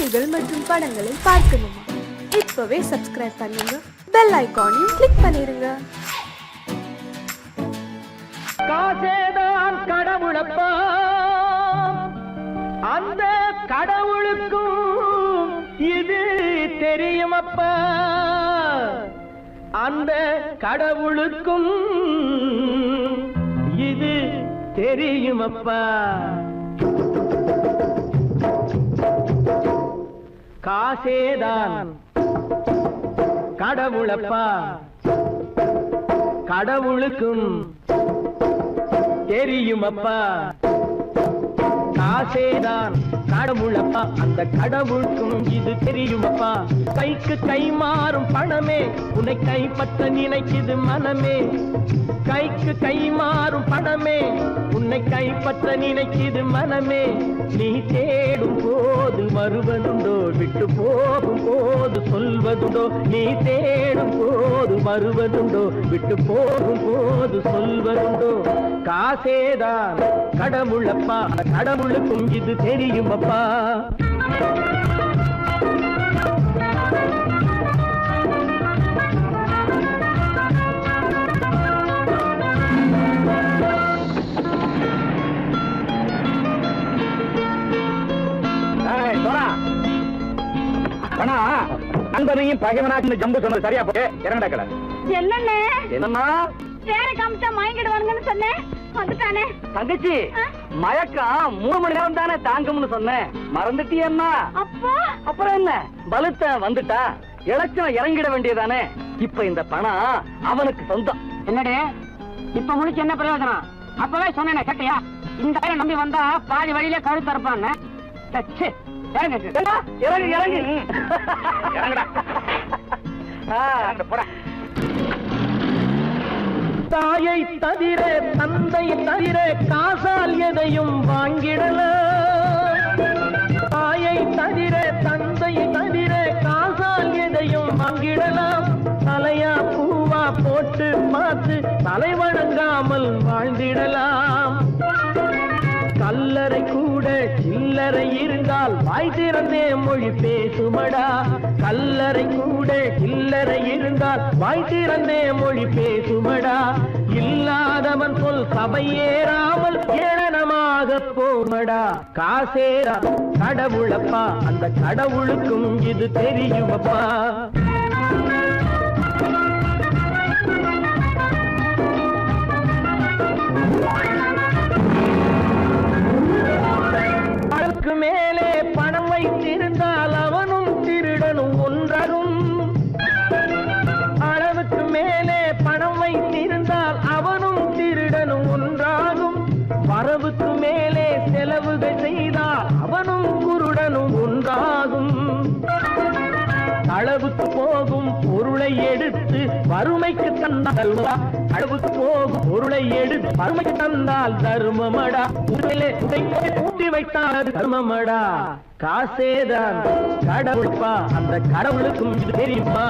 பாடல்கள் மற்றும் படங்களை பார்க்கணுமா? இப்பவே சப்ஸ்கிரைப் பண்ணுங்க, பெல் ஐகானையும் கிளிக் பண்ணிருங்க. காசேதான் கடவுளப்பா, அந்த கடவுளுக்கும் இது தெரியுமப்பா, அந்த கடவுளுக்கும் இது தெரியுமப்பா. காசேதான் கடவுளப்பா, கடவுளுக்கும் தெரியுமப்பா. காசேதான் கடவுளப்பா, அந்த கடவுளுக்கும் இது தெரியுமப்பா. கைக்கு கை மாறும் பணமே உன்னை கைப்பற்ற நினைக்குது மனமே. கைக்கு கை மாறும் பணமே உன்னை கைப்பற்ற நினைக்குது மனமே. நீ தேடும் போது வருவதுண்டோ, விட்டு போகும் போது சொல்வதுண்டோ. நீ தேடும் போது வருவதுண்டோ, விட்டு போகும் போது சொல்வதுண்டோ. காசேதான் கடவுளப்பா, கடவுளுக்கும் இது தெரியுமப்பா. நண்பனையும் பகைவனாக்கு ஜம்பு சொன்னது சரியா போட்டு இறங்கடக்கல. என்னண்ணே என்னம்மா வேற காமிச்சா மயங்கிடுவானுங்கன்னு சொன்னேன், வந்துட்டானே. தங்கச்சி, மயக்கம் 3 மணி நேரம் தானே தாங்கும்னு சொன்னேன், மறந்துட்டியம்மா? அப்பா அப்புறம் என்ன, பலுத்த வந்துட்டா இலச்சம் இறங்கிட வேண்டியதானே. இப்ப இந்த பணம் அவனுக்கு சொந்தம். என்னடே இப்ப முடிச்சு என்ன பிரயோஜனம்? அப்பவே சொன்னேனே கேட்டியா? இந்த பையன் நம்பி வந்தா பாதி வழியில கழுத்து இருப்பான்னு. இறங்கு இறங்கு இறங்குடா. தாயை தவிர தந்தை தவிர காசால் எதையும் வாங்கிடலாம். தாயை தவிர தந்தை தவிர காசால் எதையும் வாங்கிடலாம். தலையா பூவா போட்டு பார்த்து தலை வணங்காமல் வாழ்ந்திடலாம். கல்லறை கூட சில்லறை இருந்தால் வாய் திறந்தே மொழி பேசுமடா. கல்லறை கூட சில்லறை இருந்தால் வாய் திறந்தே மொழி பேசுமடா. இல்லாதவன் சொல் சபையேறாமல் ஏளனமாக போமடா. காசேரா கடவுளப்பா, அந்த கடவுளுக்கும் இது தெரியுமப்பா. அளவுக்கு மேலே பணம் வைத்திருந்தால் அவனும் திருடனும் ஒன்றாகும். அளவுக்கு மேலே பணம் வைத்திருந்தால் அவனும் திருடனும் ஒன்றாகும். வரவுக்கு மேலே செலவுகள் செய்தால் அவனும் குருடனும் ஒன்றாகும். அளவுக்கு போகும் பொருளை எடுத்து வறுமைக்கு தந்தால் அளவுக்கு போகும் பொருளை எடுத்து வறுமைக்கு தந்தால் தர்மமடா. ஊட்டி வைத்தால் தர்மமடா. காசேதான் கடவுள்ப்பா, அந்த கடவுளுக்கும் இது தெரியுமா?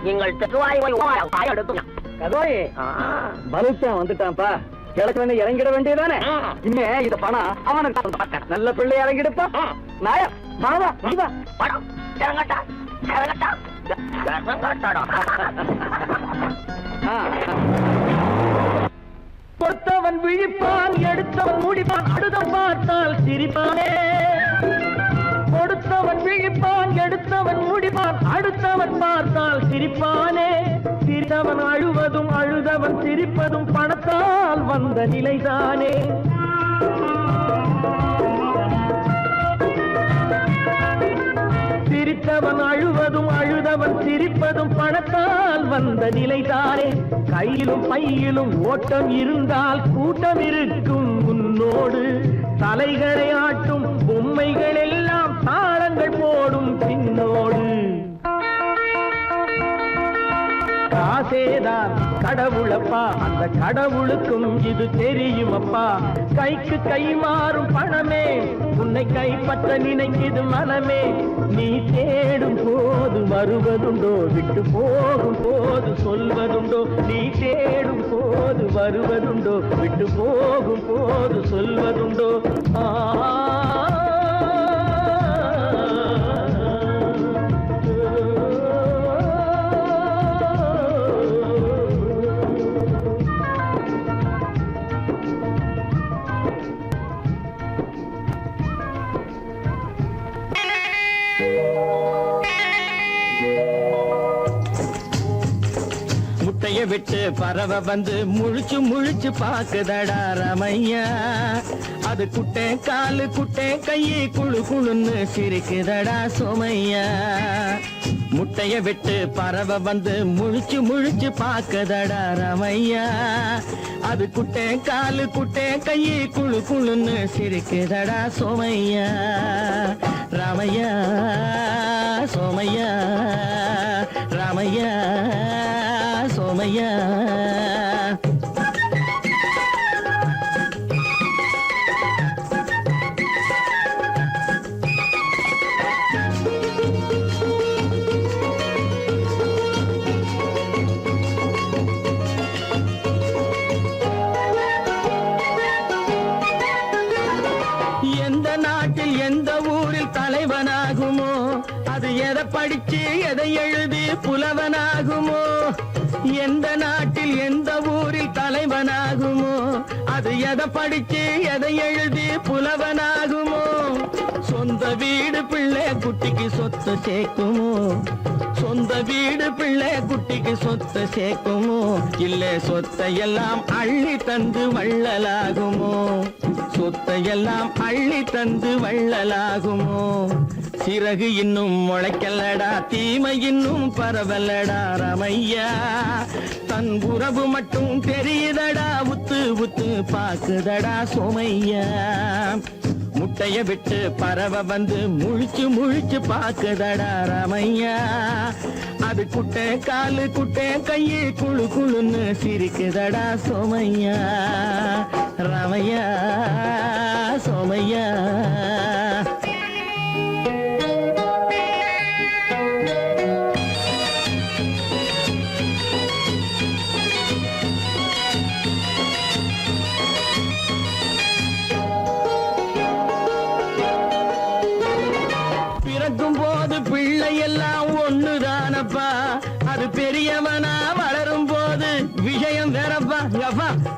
நீங்கள் பலுத்தான் வந்துட்டான்ப்பா, கிழக்கு இறங்கிட வேண்டியதானே. இனிமே இந்த பணம் அவனுக்கு நல்ல பிள்ளை இறங்கிடுப்பா. நாயா மாவா படம் இறங்கட்டா இறங்கட்டா. கொடுத்தவன் விழிப்பான், எடுத்தவன் முடிப்பான், அடுத்தவன் பார்த்தால் சிரிப்பானே. கொடுத்தவன் விழிப்பான், எடுத்தவன் முடிப்பான், அடுத்தவன் பார்த்தால் சிரிப்பானே. சிரித்தவன் அழுவதும் அழுதவன் சிரிப்பதும் பணத்தால் வந்த நிலைதானே. சிரித்தவன் அழுவதும் அழுதவன் சிரிப்பதும் பணத்தால் வந்த நிலைதானே. கையிலும் பையிலும் ஓட்டம் இருந்தால் கூட்டம் இருக்கும் உன்னோடு. தலைகளை ஆட்டும் பொம்மைகள் எல்லாம் தாளங்கள் போடும் பின்னோடு. காசேதான் கடவுளப்பா, அந்த கடவுளுக்கும் இது தெரியுமப்பா. கைக்கு கை மாறும் பணமே உன்னை கைப்பற்ற நினைக்குது மனமே. நீ தேடும் போது வருவதுண்டோ, விட்டு போகும் போது சொல்வதுண்டோ. நீ தேடும் போது வருவதுண்டோ, விட்டு போகும் போது சொல்வதுண்டோ. முட்டைய விட்டு பறவை வந்து முழிச்சு முழிச்சு பாக்குதடா ரமையா. அது குட்டை காலு குட்டை கையை குழு குழுன்னு சிரிக்குதடா சோமையா. முட்டைய விட்டு பறவை வந்து முழிச்சு முழிச்சு பாக்குதடா ரமையா. அது குட்டை காலு குட்டை கையை குழு குழுன்னு சிரிக்குதடா சோமையா. ராமையா சோமையா, ராமையா சோமையா. எந்த நாட்டில் எந்த ஊரில் தலைவனாகுமோ, அது எதை படிச்சு எதை எழுதி புலவனாகுமோ. எந்த நாட்டில் எந்த ஊரில் தலைவனாகுமோ, அது எதை படிச்சு எதை எழுதி புலவனாகுமோ. சொந்த வீடு பிள்ளை குட்டிக்கு சொத்து சேர்க்குமோ, சொந்த வீடு பிள்ளை குட்டிக்கு சொத்து சேர்க்குமோ. இல்லை சொத்தையெல்லாம் அள்ளி தந்து வள்ளலாகுமோ, சொத்தையெல்லாம் அள்ளி தந்து வள்ளலாகுமோ. சிறகு இன்னும் முளைக்கல்லடா, தீமை இன்னும் பரவலடா ரமையா. தன் உறவு மட்டும் தெரியுதடா, உத்து உத்து பாக்குதடா சோமையா. முட்டைய விட்டு பறவை வந்து முழிச்சு முழிச்சு பாக்குதடா ரமையா. அது குட்டை காலு குட்டை கையை குழு குழுன்னு சிரிக்குதடா சோமையா. ரமையா சோமையா. பிறக்கும் போது பிள்ளை எல்லாம் ஒண்ணுதானப்பா, அது பெரியவனா வளரும் போது விஷயம் வேறப்பா.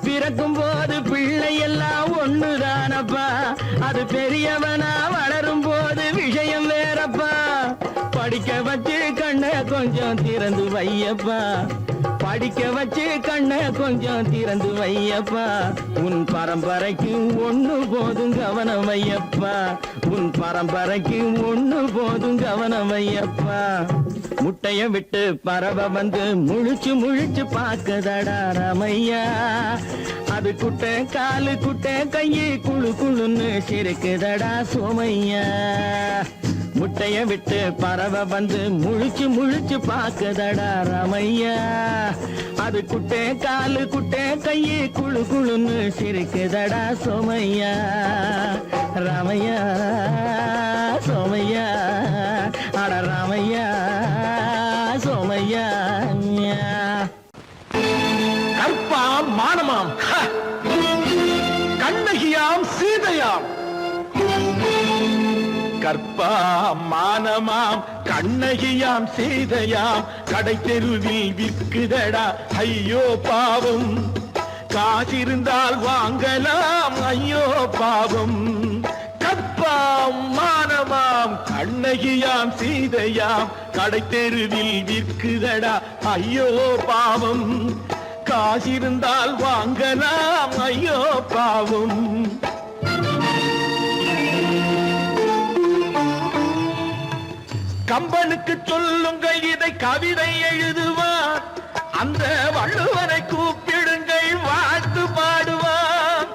பிறக்கும் போது பிள்ளை எல்லாம் ஒண்ணுதானப்பா, அது பெரியவனா வளரும் போது விஷயம் வேறப்பா. படிக்க வச்சு கண்ணை கொஞ்சம் திறந்து வையப்பா, படிக்க வச்சு கண்ணை கொஞ்சம் திறந்து வையப்பா. உன் பரம்பரைக்கு ஒண்ணு போதும் கவனம் ஐயப்பா, உன் பரம்பரைக்கு ஒண்ணு போதும் கவனம் ஐயப்பா. முட்டைய விட்டு பறவை வந்து முழிச்சு முழிச்சு பாக்குதடா ரமையா. அது குட்டை காலு குட்டை கையை குழு குழுன்னு சிரிக்குதடா சோமையா. முட்டைய விட்டு பறவை வந்து முழிச்சு முழிச்சு பாக்குதடா ரமையா. அது குட்டை காலு குட்டை கையை குழு குழுன்னு சிரிக்குதடா சோமையா. ராமையா சோமையா, அட ராமையா சோமையா. கற்பாம் மானமாம், கண்ணகியாம் சீதையாம். கற்பாம் மானமாம் கண்ணகியாம் சீதையாம், கடை தெருவில் விற்குதடா ஐயோ பாவம். காசிருந்தால் வாங்கலாம் ஐயோ பாவம். கற்பாம் மானமாம் கண்ணகியாம் சீதையாம், கடை தெருவில் விற்குதடா ஐயோ பாவம். காசிருந்தால் வாங்கலாம் ஐயோ பாவம். கம்பனுக்கு சொல்லுங்கள் இதை கவிதை எழுதுவார், அந்த வள்ளுவனை கூப்பிடுங்கள் வாழ்த்து பாடுவார்.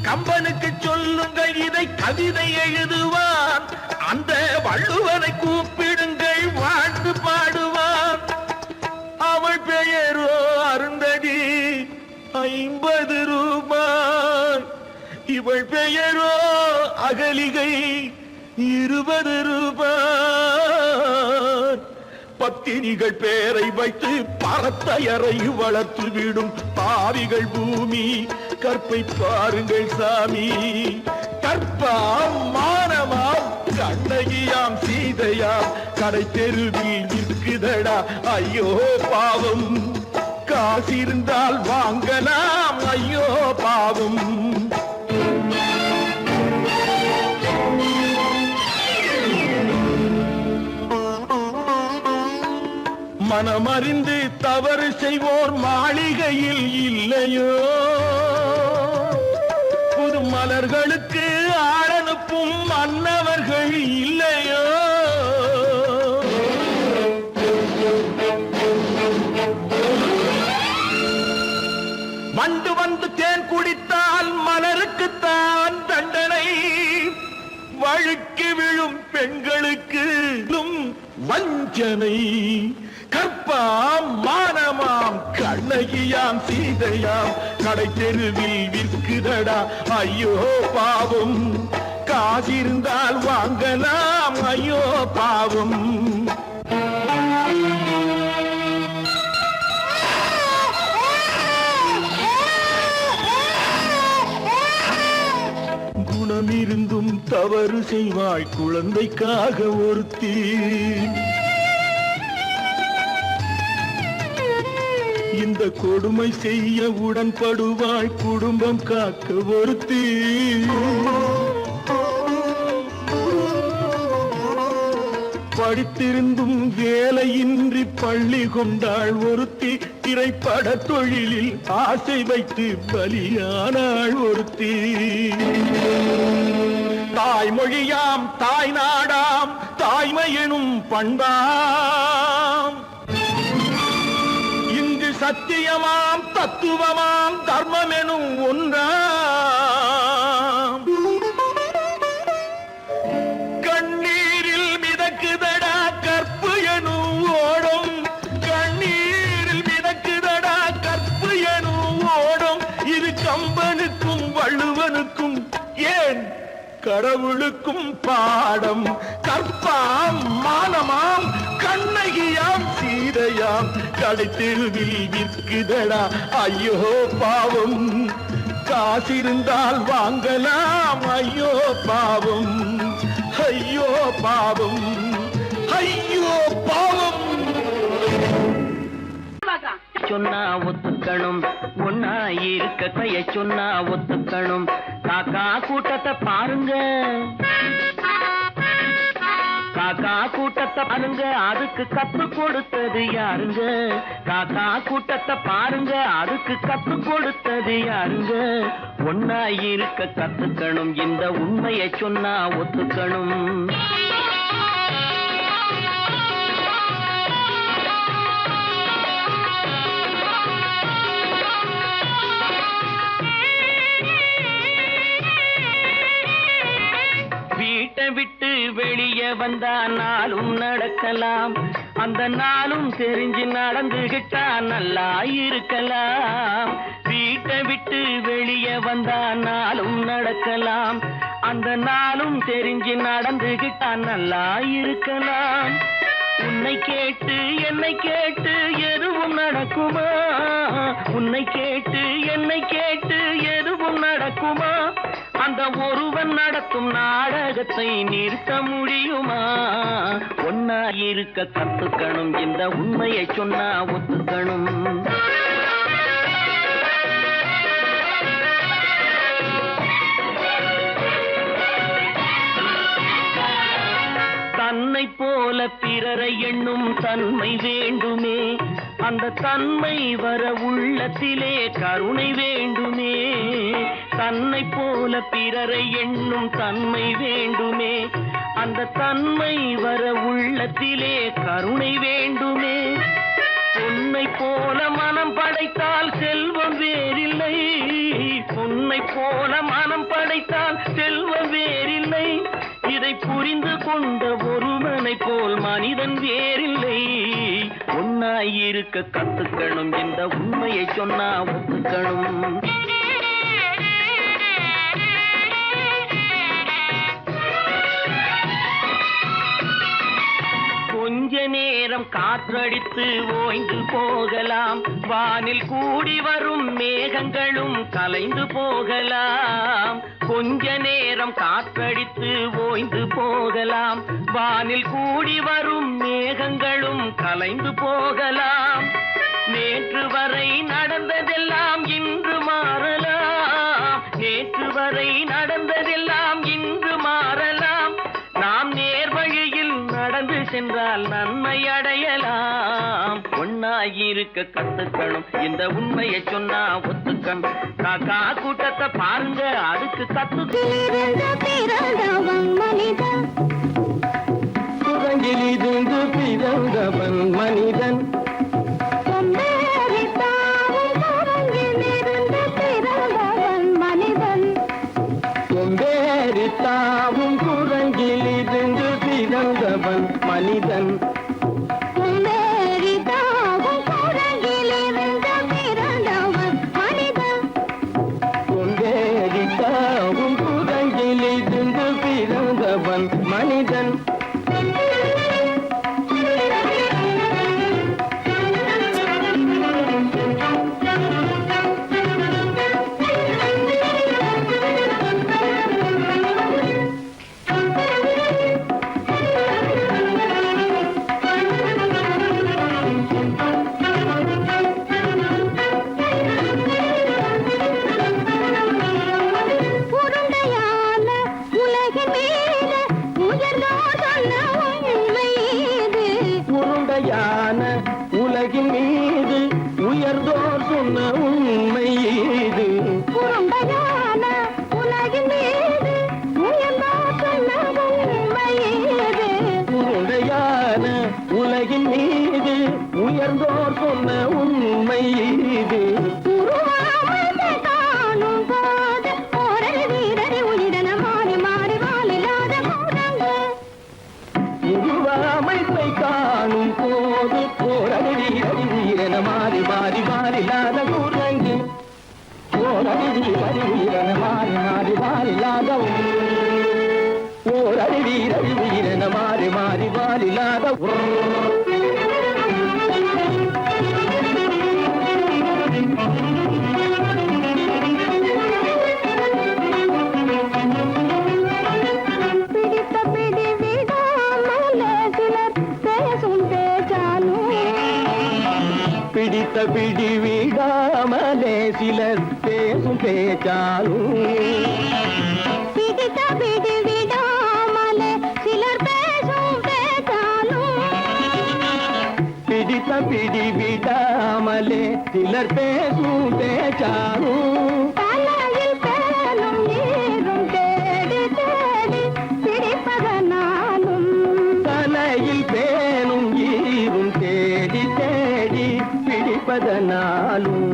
கம்பனுக்கு சொல்லுங்கள் இதை கவிதை எழுதுவார், அந்த வள்ளுவனை கூப்பிடுங்கள் வாழ்த்து பாடுவார். அவள் 50 ரூபாய். இவள் பெயரோ அகலிகை 20 ரூபாய். பத்தினிகள் பேரை வைத்து பரத்தையறை வளர்த்து விடும் பாவிகள் பூமி. கற்பை பாருங்கள் சாமி, கற்பாம் மானமாம் கண்ணகியாம் சீதையாம் கடை தெருவில் இருக்குதடா ஐயோ பாவம். காசிருந்தால் வாங்கலாம் ஐயோ பாவம். மனமறிந்து தவறு செய்வோர் மாளிகையில் இல்லையோ, புது மலர்களுக்கு ஆளனுப்பும் மன்னவர்கள் இல்லையோ. வண்டு வந்து தேன் குடித்தால் மலருக்குத்தான் தண்டனை. வழுக்கி விழும் பெண்களுக்கு வஞ்சனை. கற்பாம் மானமாம் கண்ணகியாம் சீதையாம் கடை தெருவில் விற்குதடா ஐயோ பாவம். காசிருந்தால் வாங்கலாம் ஐயோ பாவம். குணமிருந்தும் தவறு செய்வாய் குழந்தைக்காக ஒருத்தி. இந்த கொடுமை செய்ய உடன்படுவாய் குடும்பம் காக்க ஒருத்தி. படித்திருந்தும் வேலையின்றி பள்ளி கொண்டாள் ஒருத்தி. திரைப்பட தொழிலில் ஆசை வைத்து பலியானாள் ஒருத்தி. தாய்மொழியாம் தாய் நாடாம் தாய்மை எனும் பண்பாம். இங்கு சத்தியமாம் தத்துவமாம் தர்மம் எனும் ஒன்றாம். கண்ணீரில் மிதக்குதடா கற்பு எனும் ஓடும். கண்ணீரில் மிதக்குதடா கற்பு எனும் ஓடும். இது கம்பனுக்கும் வள்ளுவனுக்கும் ஏன் கடவுளுக்கும் பாடம். கற்பாம் மானமாம் கண்ணகியாம் சீதையாம் கடை தெருவில் விற்குதடா ஐயோ பாவம். காசிருந்தால் வாங்கலாம் ஐயோ பாவம். ஐயோ பாவம், ஐயோ பாவம். சொன்னா ஒத்துக்கணும், ஒன்னா இருக்க கைய சொன்னா ஒத்துக்கணும். காக்கா கூட்டத்தை பாருங்க, காக்கா கூட்டத்தை பாருங்க, அதுக்கு கத்து கொடுத்தது யாருங்க? காக்கா கூட்டத்தை பாருங்க, அதுக்கு கத்து கொடுத்தது யாருங்க? ஒன்னா இருக்க கத்துக்கணும், இந்த உண்மையை சொன்னா ஒத்துக்கணும். விட்டு வெளியே வந்தா நாளும் நடக்கலாம், அந்த நாளும் தெரிஞ்சு நடந்துகிட்டா நல்லா இருக்கலாம். வீட்டை விட்டு வெளியே வந்தா நாளும் நடக்கலாம், அந்த நாளும் தெரிஞ்சு நடந்துகிட்டா நல்லா இருக்கலாம். உன்னை கேட்டு என்னை கேட்டு எதுவும் நடக்குமா? உன்னை கேட்டு என்னை கேட்டு எதுவும் நடக்குமா? அந்த ஒருவன் நடத்தும் நாடகத்தை நிறுத்த முடியுமா? ஒன்னா இருக்க கத்துக்கணும், இந்த உண்மையை சொன்னா ஒத்துக்கணும். தன்னை போல பிறரை எண்ணும் தன்மை வேண்டுமே, அந்த தன்மை வர உள்ளத்திலே கருணை வேண்டுமே. தன்னை போல பிறரை எண்ணும் தன்மை வேண்டுமே, அந்த தன்மை வர உள்ளத்திலே கருணை வேண்டுமே. பொன்னை போல மனம் படைத்தால் செல்வம் வேறில்லை, பொன்னை போல மனம் படைத்தால் செல்வம் வேறில்லை. இதை புரிந்து கொண்ட ஒருவனை போல் மனிதன் வேறில்லை. ஒன்னாயிருக்க கத்துக்கணும், இந்த உண்மையை சொன்னா ஒத்துக்கணும். கொஞ்ச நேரம் காற்றடித்து ஓய்ந்து போகலாம், வானில் கூடி வரும் மேகங்களும் கலைந்து போகலாம். கொஞ்ச நேரம் காற்றடித்து ஓய்ந்து போகலாம், வானில் கூடி வரும் மேகங்களும் கலைந்து போகலாம். நேற்று வரை நடந்ததெல்லாம் இன்று மாறலாம், நேற்று வரை நடந்ததெல்லாம் இன்று மாறலாம். நாம் நேர்வழியில் நடந்து சென்றால் நன்மை அடையலாம். ஒன்னாயிருக்க கத்துக்கணும், இந்த உண்மையை சொன்னா ஒத்துக்கணும். காக்கா கூட்டத்தை பாருங்க, அதுக்கு பிறந்தவன் மனிதன், குரங்கிலிருந்து பிறந்தவன் மனிதன், கொம்பேறித்தாவும் குரங்கிலிருந்து பிறந்தவன் மனிதன், கொம்பேறித்தாவும் குரங்கிலிருந்து பிறந்தவன் மனிதன், கொம்பேறித்தாவும் குரங்கிலிருந்து பிறந்தவன் மனிதன். உலகின் மீது உயர்ந்தோர் சொன்ன உண்மை இது, உருண்டையான உலகின் மீது உயர்ந்தோர் சொன்ன உண்மை இது, உருண்டையான உலகின் மீது உயர்ந்தோர் சொன்ன உண்மை இது. உருவாமையை காணும் போது ஓரல் வீரரி உயிரென மாறி மாறி வாழில்லாத குரங்கு, உருவாமைப்பை காணும் போது போரடி வீரடி வீரன மாறி மாறி வாரில்லாத குரங்கு, போரடி வீரடி வீரன மாறி மாறி வாரில்லாத ஓரடி வீரடி வீரன மாறி மாறி வாரில்லாத பிடித்த பிடி விடாமலே சிலர் பேசும் பேச்சாலும், பிடித்த பிடி விடாமலே சிலர் பேசும் பேச்சாலும், பிடித்த பிடி விடாமலே சிலர் பேசும் பேச்சாலும், பிடித்த பிடி விடாமலே சிலர் பேசும் பேச்சாலும், தலையில் பேனும் நீரும் தேடி தேடி பிடிப்பதனாலும், தலையில் பேனும் ஈரும் தேடி தேடி பிடிப்பதனாலும்,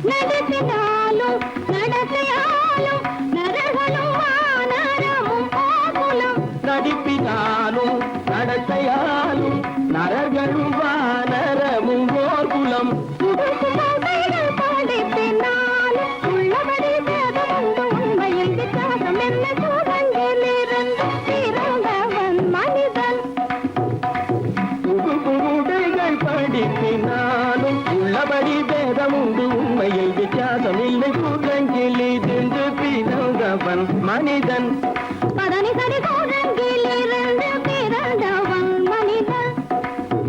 நடத்தினாலும் நடத்தையாலும் நரகளும் வானரமும் கோகுலம், நடிப்பினாலும் நடத்தையாலும் நரர்களும் வானரமும் ஓர்குலம், உடுக்குகைகள் படிப்பினாலும் உள்ளபடி வேதமுண்டு உண்மையில் வித்தியாசம் என்ன சூழங்கிலிருந்து பிறந்தவன் மனிதன், உடைகள் படிப்பினாலும் உள்ளபடி பேதமுண்டு உண்மையில் வித்தியாசம் இல்லை. குரங்கிலிருந்து பிறந்தவன் மனிதன், பதனி சரி சூழங்கிலிருந்து பிறந்தவன் மனிதன்,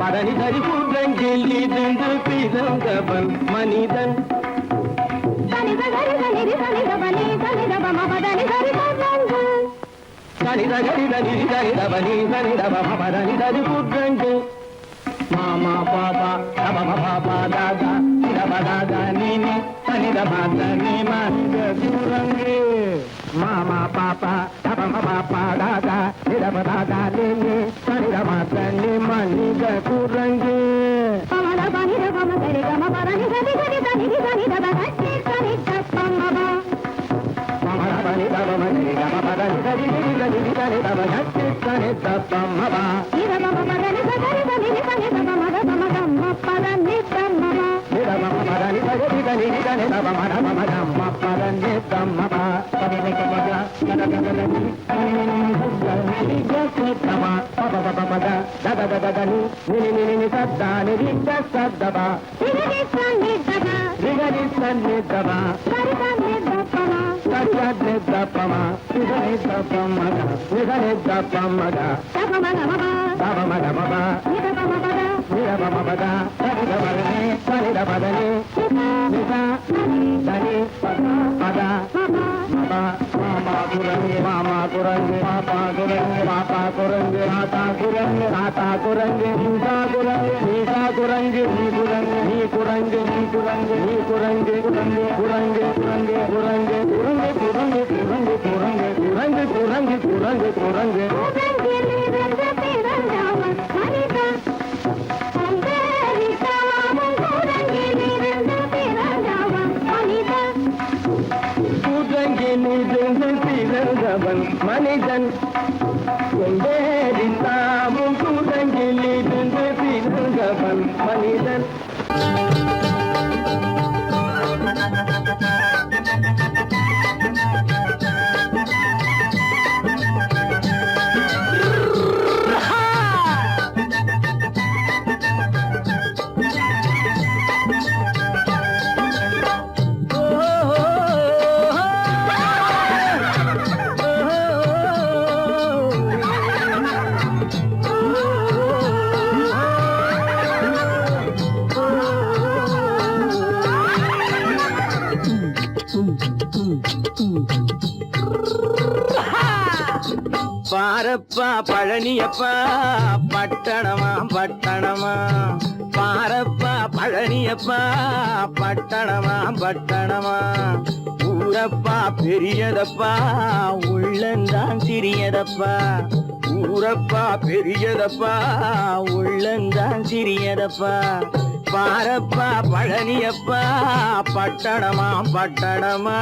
பதனி சரி குரங்கிலிருந்து பிறந்தவன் மனிதன், தனித சரி சனிதி சனித பனி சனித பம பதனி சரி குரங்கு, சனித கரித நிதி சரித பனி சரித பம பதனி சரி குரங்கு, மாமா பாபா தபம பாபா தாதா இதப தாதா நீனி சனித பாதா நீ மனித குரங்கு, மாமா பாபா தபம பாபா தாதா இதப தாதா நீனி சனித பாதா நீ மனித குரங்கு. பமத பனித பம சரி கம பதனி சரி சரி சனிதி சனித பதனி சரி தப்பமபா, மம பனி தபம சரி கம பதனி சரி சரி தனி தப்பமபா நிதபம பதனி சகரி தனி தனி தபம தபம பதனி தம்மபா நிதபம பதனி சகரி தனி தனி தபம தபம பதனி தம்மபா பதனி கமகா கதகதனி நினி ஜசதமா பபபபபத ததததனி நினி சத்தானி ரிச்சசதபா நினி தனி தபா நினி தனி தபா சரி தனி தபமா சரி தபமா நினி தபமக நினி தபமக தபமகமபா தபமகமபா நிதபமபத நிதபமபத தரிதபதனி தரிதபதனி நிதா தனி பத பபா மாமா குரங்கு மாமா குரங்கு பாப்பா குரங்கு பாப்பா குரங்கு ஆத்தா குரங்கு ஆத்தா குரங்கு நீசா குரங்கு நீசா குரங்கு நீ குரங்கு நீ குரங்கு நீ குரங்கு நீ குரங்கு குரங்கு குரங்கு குரங்கு குரங்கு குரங்கு குரங்கு குரங்கு குரங்கு குரங்கு குரங்கு குரங்கு உதங்கிலிருந்து பிறந்தவன் மனிதன் அந்தரித்தாமும் உதங்கிலிருந்து பிறந்தவன் மனிதன் குரங்கிலிருந்து பிறந்தவன் மனிதன் கொண்டேரித்தாமும் குரங்கிலிருந்து பிறந்தவன் மனிதன் பாரப்பா பழனியப்பா பட்டணமா பட்டணமா பாரப்பா பழனியப்பா பட்டணமா பட்டணமா ஊரப்பா பெரியதப்பா உள்ளந்தான் சிறியதப்பா ஊரப்பா பெரியதப்பா உள்ளந்தான் சிறியதப்பா பாரப்பா பழனியப்பா பட்டணமா பட்டணமா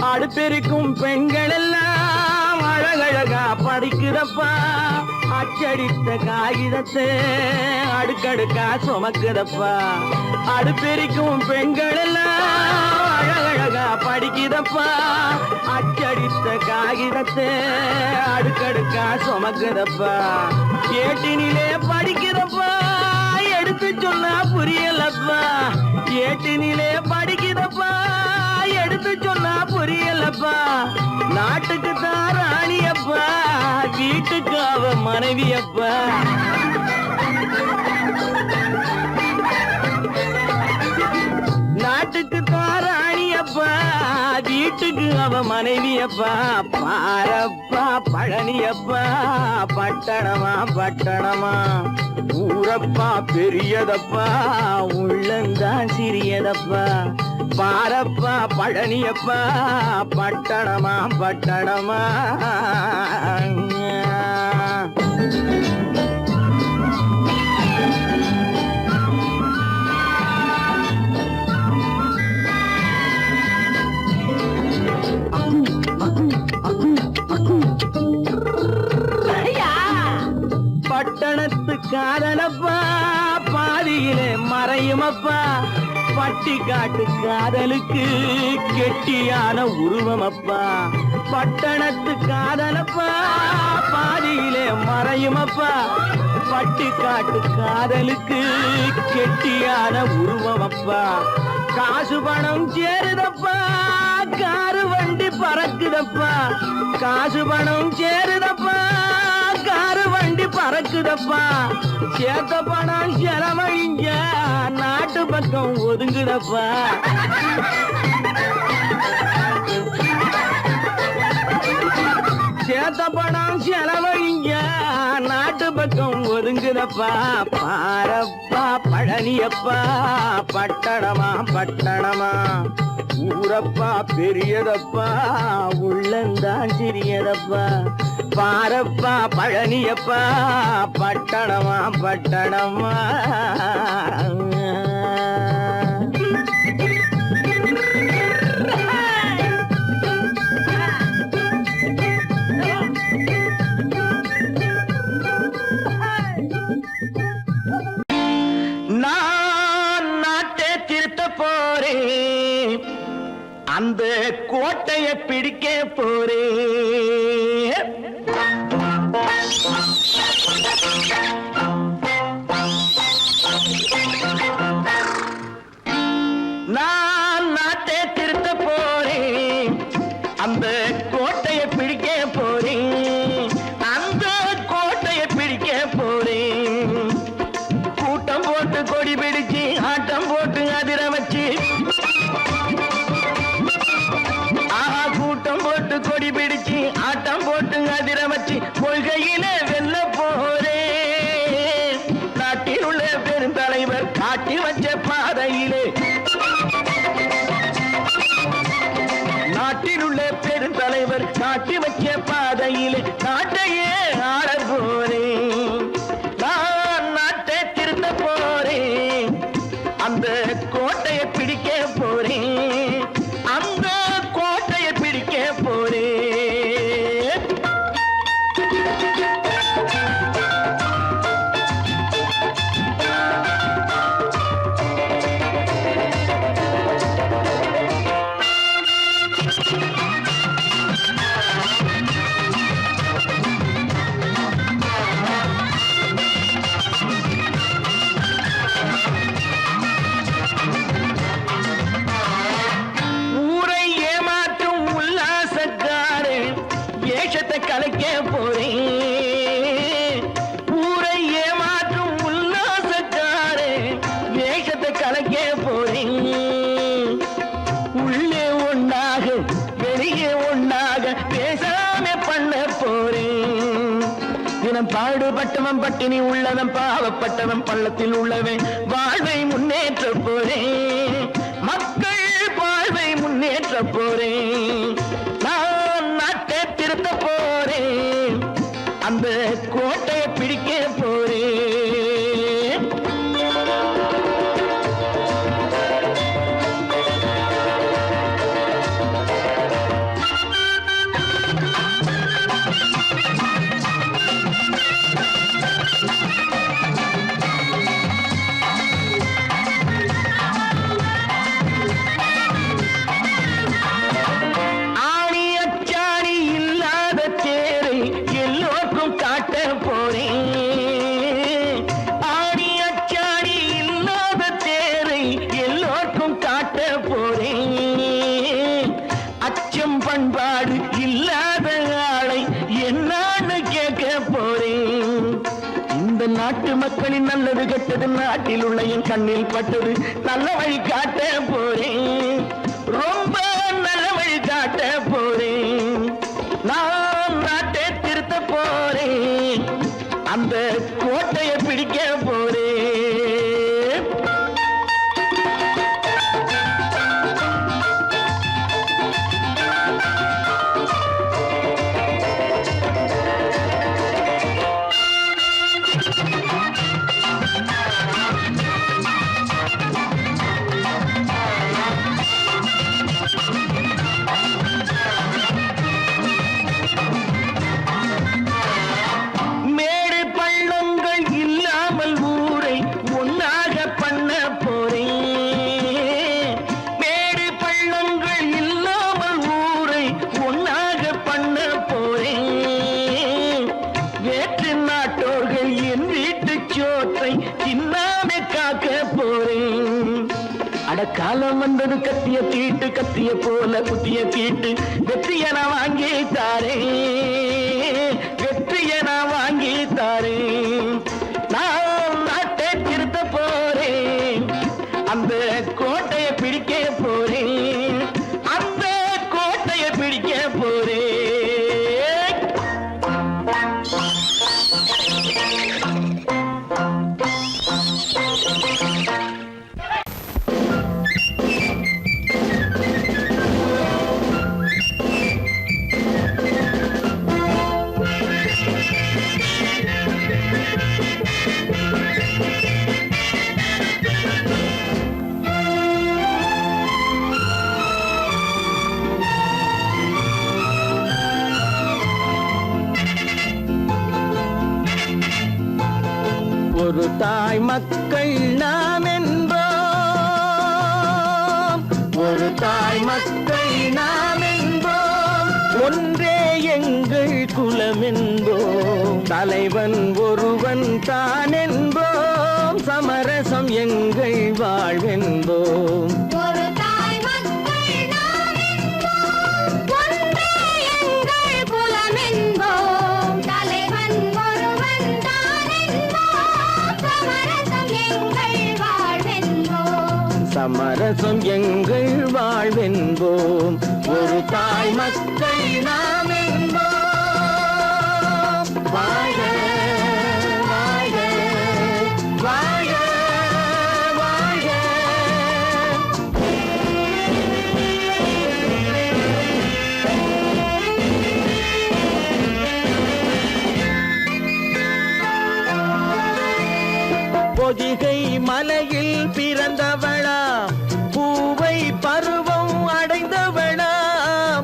அடுப்பெருக்கும் பெண்கள் எல்லாம் அழகழகா படிக்கிறப்பா அச்சடித்த காகிதத்தை அடுக்கடுக்கா சுமக்குதப்பா அடுப்பெருக்கும் பெண்கள் எல்லாம் அழகழகா படிக்கிறப்பா அச்சடித்த காகிதத்தை அடுக்கடுக்கா சுமக்குதப்பா ஏட்டினிலே படிக்கிறப்பா எடுத்து சொன்னா புரியலப்பா ஏட்டினிலே படிக்கிறப்பா எடுத்து சொன்னா புரியலப்பா நாட்டுக்கு தான் ராணியப்பா வீட்டுக்கு அவ மனைவியப்பா நாட்டுக்கு தான் ராணியப்பா வீட்டுக்கு அவ மனைவியப்பா பாரப்பா பழனியப்பா பட்டணமா பட்டணமா ஊரப்பா பெரியதப்பா உள்ளந்தான் சிறியதப்பா பாரப்பா பழனியப்பா பட்டணமா பட்டணமா பட்டணத்து காதலப்பா பாதியிலே மறையுமப்பா பட்டி காட்டு காதலுக்கு கெட்டியான உருவமப்பா பட்டணத்து காதலப்பா பாதியிலே மறையுமப்பா பட்டி காட்டு காதலுக்கு கெட்டியான உருவமப்பா காசு பணம் சேருதப்பா காரு வண்டி பறக்குதப்பா காசு பணம் சேருதப்பா காரு வண்டி பறக்குதப்பா சேத்த பணம் செலவழிஞ்ச நாட்டு பக்கம் ஒதுங்குதப்பா சேத்த பணம் செலவழிஞ்ச நாட்டு பக்கம் ஒதுங்குதப்பா பாரப்பா பழனியப்பா பட்டணமா பட்டணமா ஊரப்பா பெரியதப்பா உள்ளந்தான் சிறியதப்பா பாரப்பா பழனியப்பா பட்டணமா பட்டணமா நான் நாட்டை திருத்த போறேன் அந்த கோட்டையை பிடிக்க போறேன் நான் நாட்டை திருத்த போறேன் அந்த கோட்டையை பிடிக்க போறேன் அந்த கோட்டையை பிடிக்க போறேன் கூட்டம் போட்டு கொடி பிடிச்சு ஆட்டம் போட்டு அதிர வச்சு கூட்டம் போட்டு கொடி பிடிச்சு ஆட்டம் போட்டு அதிர வச்சு கொள்கையில வெல்ல போறேன் நாட்டில் உள்ள பெருந்தலைவர் காட்டி வச்ச பாதையிலே நாட்டில் உள்ள பெருந்தலைவர் காட்டி வச்ச பாதையிலே நாட்டையே ஆள போறேன் நான் நாட்டை திருத்த போறேன் அந்த கோட்டையை பிடிக்க போறேன் அந்த கோட்டையை பிடிக்க போறேன் ஊரை ஏமாற்றும் உல்லாசக்காரு ஏஷத்தை கலைக்க போறேன் ஊரை ஏமாற்றும் உல்லாசக்காரு ஏஷத்தை கலைக்க போறேன் உள்ளே ஒண்ணாக வெளியே ஒண்ணாக பேசாம பண்ண போறேன் தினம் பாடுபட்டவன் பட்டினி உள்ளவன் பாவப்பட்டவன் பள்ளத்தில் உள்ளவன் வாழ்வை முன்னேற்ற போறேன் மக்கள் வாழ்வை முன்னேற்ற போறேன் நான் நாட்டை திருத்த போறேன் அந்த கோட்டையை பிடிக்க போறேன் ஆணி அச்சாணி இல்லாத தேரை எல்லோருக்கும் காட்ட போறேன் ஆணி அச்சாணி இல்லாத தேரை எல்லோருக்கும் காட்ட போறேன் அச்சம் பண்பாடு இல்லாத ஆளை என்னான்னு கேட்க போறேன் இந்த நாட்டு மக்களின் நல்லது கெட்டது நாட்டில் உள்ள என் கண்ணில் பட்டது நல்ல வழி காட்ட போறேன் ரொம்ப நல்ல வழி காட்ட போறேன் நான் நாட்டை திருத்த போறேன் அந்த கோட்டையை பிடிக்க போறேன் மேடு பள்ளங்கள் இல்லாமல் ஊரை ஒன்னாக பண்ண போறேன் மேடு பள்ளங்கள் இல்லாமல் ஊரை ஒன்னாக பண்ண போறேன் வேற்று நாட்டோர்கள் என் வீட்டு சோற்றை தின்னாமே காக்க போறேன் அட காலம் வந்தது கத்திய தீட்டு கத்திய போல குத்திய தீட்டு வெற்றிய நான் வாங்கி தாரேன் வெற்றிய நான் வாங்கி தாரேன் நான் நாட்டை திருத்த போறேன் அந்த கோட்டையை பிடிக்க போறேன் அந்த கோட்டையை பிடிக்க போறேன் ஒரு தாய் மக்கள் நாம் என்போம், ஒரு தாய் மக்கள் நாம் என்போம், ஒன்றே எங்கள் குலம் என்போம், தலைவன் ஒருவன் தான் என்போம், சமரசம் எங்கள் வாழ்வென்போம். ஒரு தாய் மக்கள் நாம் என்போம், ஒன்றே எங்கள் குலம் என்போம், தலைவன் ஒருவன் தான் என்போம், சமரசம் எங்கள் வாழ்வென்போம். சமரசம் எங்கள் வாழ்வென்போம். ஒரு தாய் மக்கள் நாம் என்போம். வாழ்க வாழ்க வாழ்க வாழ்க. பொதிகை மலையில் பிறந்தவளா, பூவை பருவம் அடைந்தவளா,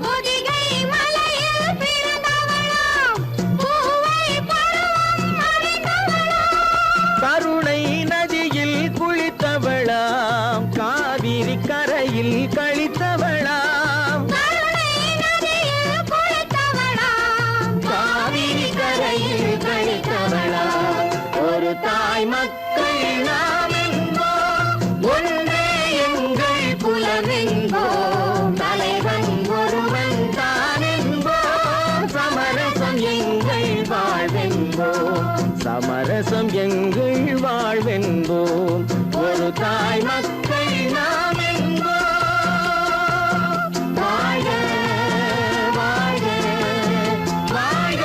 பொதிகை மலையில் பிறந்தவளாம், பூவை பருவம் அடைந்தவளாம், கருணை நதியில் குளித்தவளாம், காவிரி கரையில் கழித்தவளாம், கருணை நதியில் குளித்தவளாம், காவிரி கரையில் கழித்தவளாம். ஒரு தாய் மக்கள் நாம் என்போம், ஒன்றே எங்கள் குலம் என்போம், தலைவன் ஒருவன் தான் என்போம், சமரசம் எங்கள் வாழ்வென்போம், சமரசம் எங்கள் வாழ்வென்போம். ஒரு தாய் மக்கள் நாம் என்போம். வாழ்க வாழ்க வாழ்க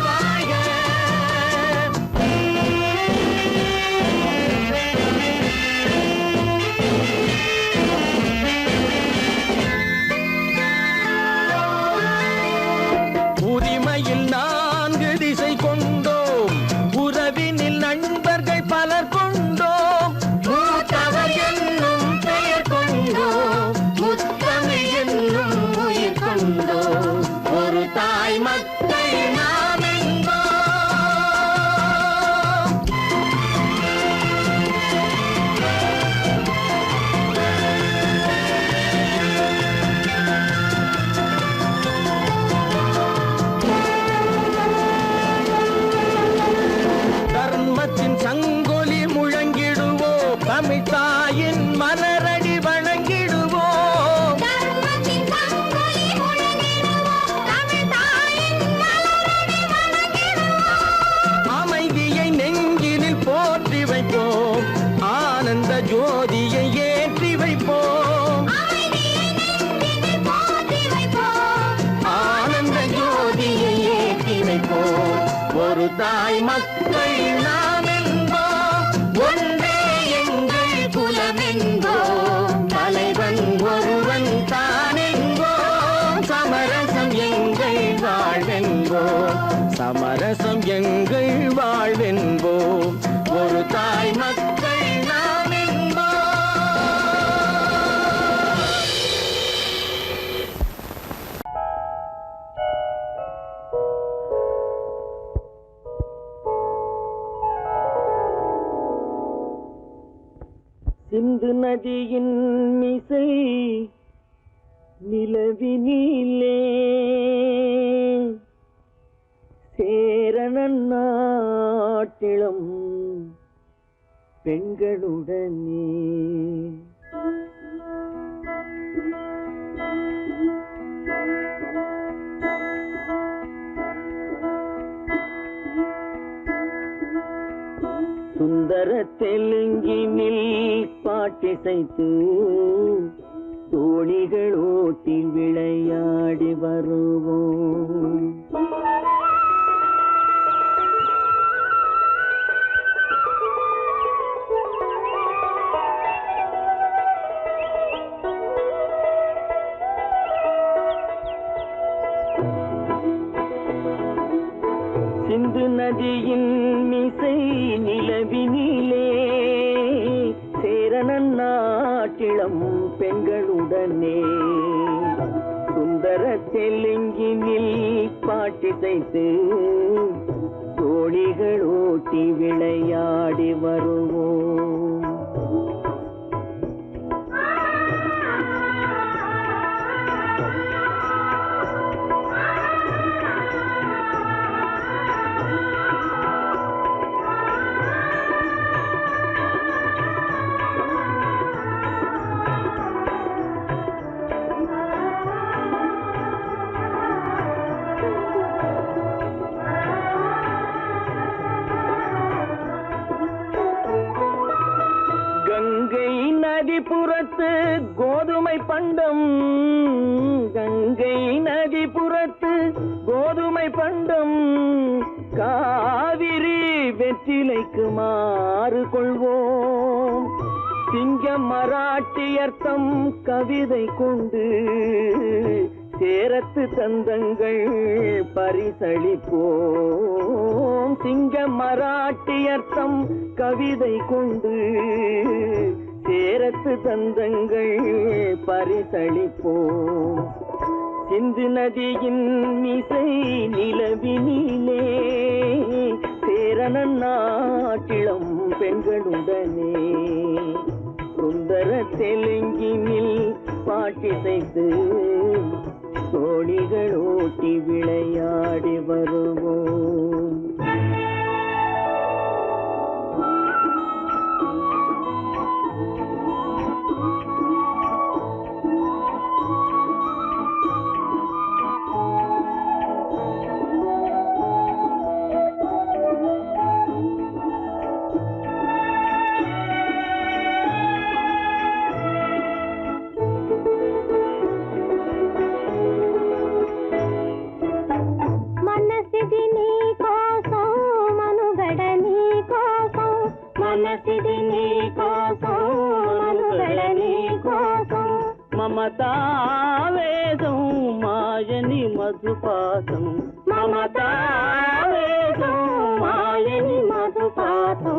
வாழ்க. உரிமையில் 4 திசை கொண்டோம், உறவினில் நண்பர்கள் பலர் கொண்டோம், மூத்தவர் என்னும் பெயர் கொண்டோம், முத்தமிழ் என்னும் உயிர் கொண்டோம். ஒரு தாய் மக்கள் நாம் என்போம். தர்மத்தின் சங்கொலி முழங்கிடுவோம், தமிழ் தாயின் மலரடி வணங்கிடுவோம், தர்மத்தின் சங்கொலி முழங்கிடுவோம், தமிழ் தாயின் மலரடி வணங்கிடுவோம், அமைதியை நெஞ்சினில் போற்றி வைப்போம், ஆனந்த ஜோதியை ஏற்றி வைப்போம், அமைதியை நெஞ்சினில் போற்றி வைப்போம், ஆனந்த ஜோதியை ஏற்றி வைப்போம். ஒரு தாய் மக்கள் நாம் என்போம், ஒன்றே எங்கள் குலம் என்போம், தலைவன் ஒருவன் தான் என்போம், சமரசம் எங்கள் வாழ்வென்போம், சமரசம் எங்கள் வாழ்வென்போம். ஒரு தாய் மக்கள் நாம் என்போம். சிந்து நதியின் மிசை நிலவினிலே சேரணன் நாட்டிளம் பெண்களுடனே சுந்தர தெலுங்கினில் பாட்டிசைத்து தோணிகள் ஓட்டி விளையாடி வருவோம். சிந்து நதியின் மிசை நிலவினிலே சேரணன் நாட்டிளம் பெண்களுடனே சுந்தர தெலுங்கினில் பாட்டிசைத்து தோணி தோழிகள் ஓட்டி விளையாடி வருவோம். கங்கை நதிபுறத்து கோதுமை பண்டம், கங்கை நதிபுறத்து கோதுமை பண்டம், காவிரி வெற்றிலைக்கு மாறு கொள்வோம். சிங்க மராட்டியர்த்தம் கவிதை கொண்டு சேரத்து தந்தங்கள் பரிசளிப்போம். சிங்க மராட்டியர்த்தம் கவிதை கொண்டு சேரத்து தந்தங்கள் பரிசளிப்போம். சிந்து நதியின் மிசை நிலவினிலே சேரணன் நாட்டிளம் பெண்களுடனே சுந்தர தெலுங்கினில் பாட்டிசைத்து தோழிகள் ஓட்டி விளையாடி வருவோம். మమతావేదం మాయని మధుపాతం, మమతావేదం మాయని మధుపాతం,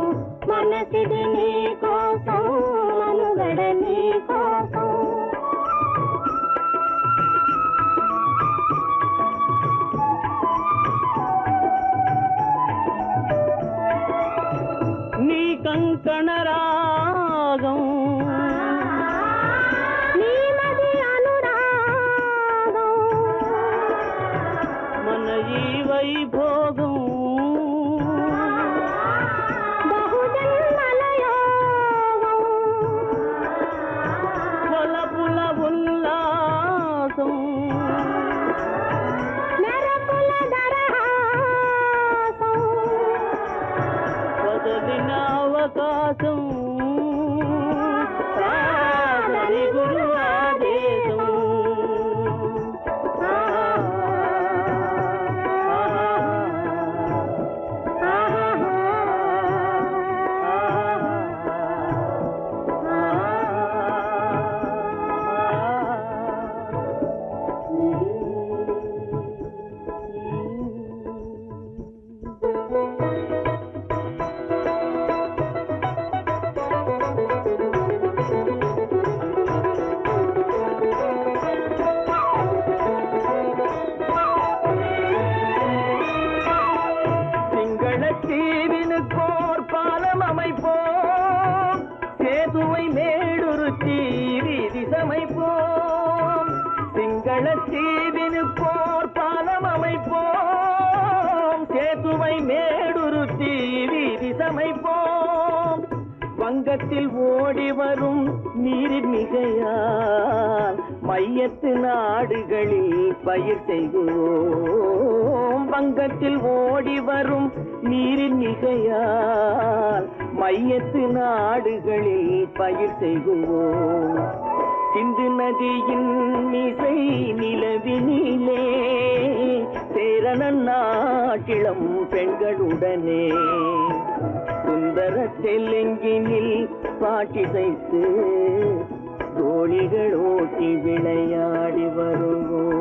మనసిది నీ కోసం మనుగడ నీ కోసం. నీ కంకణ రాగం వైభోగం బహుజన్మలయోగం కొలపుల ఉల్లాసం మెరపుల దరహాసం వదలిన అవకాశం సాధని గురు ఆదేశం. தீவினுக்கோர் பாலம் அமைப்போம், சேதுவை மேடுருத்தி வீதி சமைப்போம். சிங்கள தீவினுக்கோர் பாலம் அமைப்போம், சேதுவை மேடுருத்தி வீதி சமைப்போம். வங்கத்தில் ஓடி வரும் நீரின் மிகையால் மையத்து நாடுகளில் பயிர் செய்வோம். வங்கத்தில் ஓடி வரும் நீரின் மிகையால் மையத்து நாடுகளில் பயிர் செய்வோம். சிந்து நதியின் மிசை நிலவினிலே சேரணன் நாட்டிளம் பெண்களுடனே சுந்தர தெலுங்கினில் பாட்டிசைத்து தோழிகள் ஓட்டி விளையாடி வருவோம்.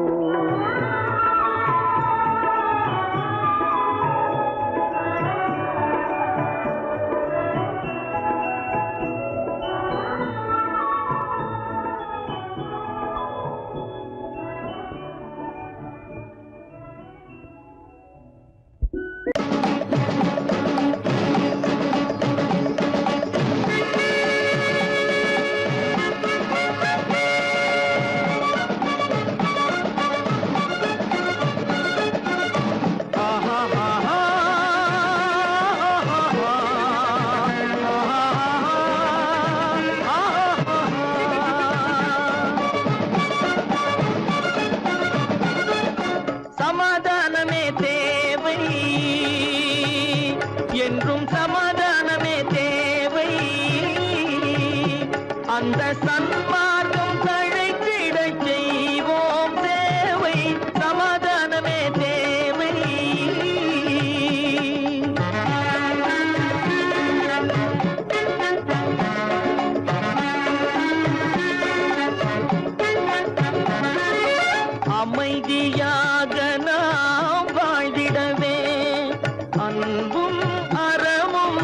அந்த சன்மார்க்கம் தழைத்திடச் செய்வோம் சேவை, சமாதானமே தேவை. அமைதியாக நாம் வாழ்ந்திடவே, அன்பும் அறமும்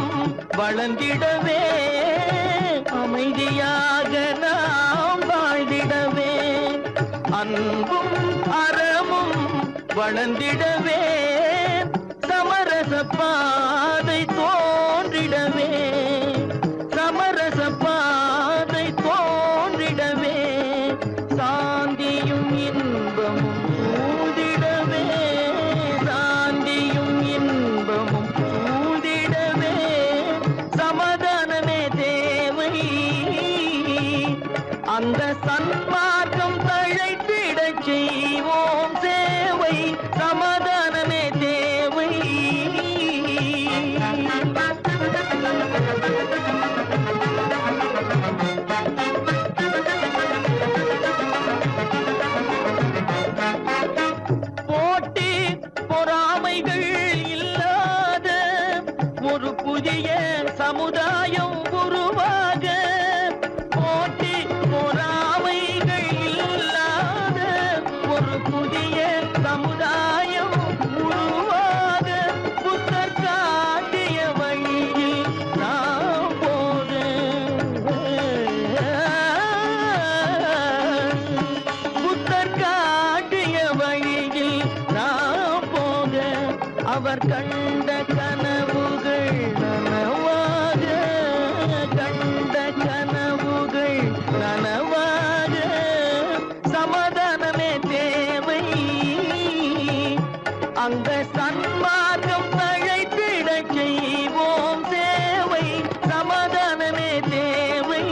வளர்ந்திடவே. அமைதியாக நாம் வாழ்ந்திடவே, அன்பும் அறமும் வளர்ந்திடவே. சமரச பாதை தோன்றிடவே, சமரச பாதை தோன்றிடவே. சாந்தியும் இன்பமும் சூழ்ந்திடவே, சாந்தியும் இன்பமும் சூழ்ந்திடவே. சமாதானமே தேவை, அந்த சன்மார்க்கம் தழைத்திடச் செய்வோம் சேவை, சமாதானமே தேவை. போட்டி பொறாமைகள் இல்லாத ஒரு புதிய சமுதாயம் உருவாக. போட்டி பொறாமைகள் இல்லாத ஒரு புதிய சமுதாயம் உருவாக. புத்தர் காட்டிய வழியில் நாம் போக, புத்தர் காட்டிய வழியில் நாம் போக. அவர் கண்ட கனவுகள் நனவாக, கண்ட கனவுகள் நனவாக. சமாதானமே தேவை, அந்த சன்மார்க்கம் தழைத்திடச் செய்வோம் சேவை, சமாதானமே தேவை.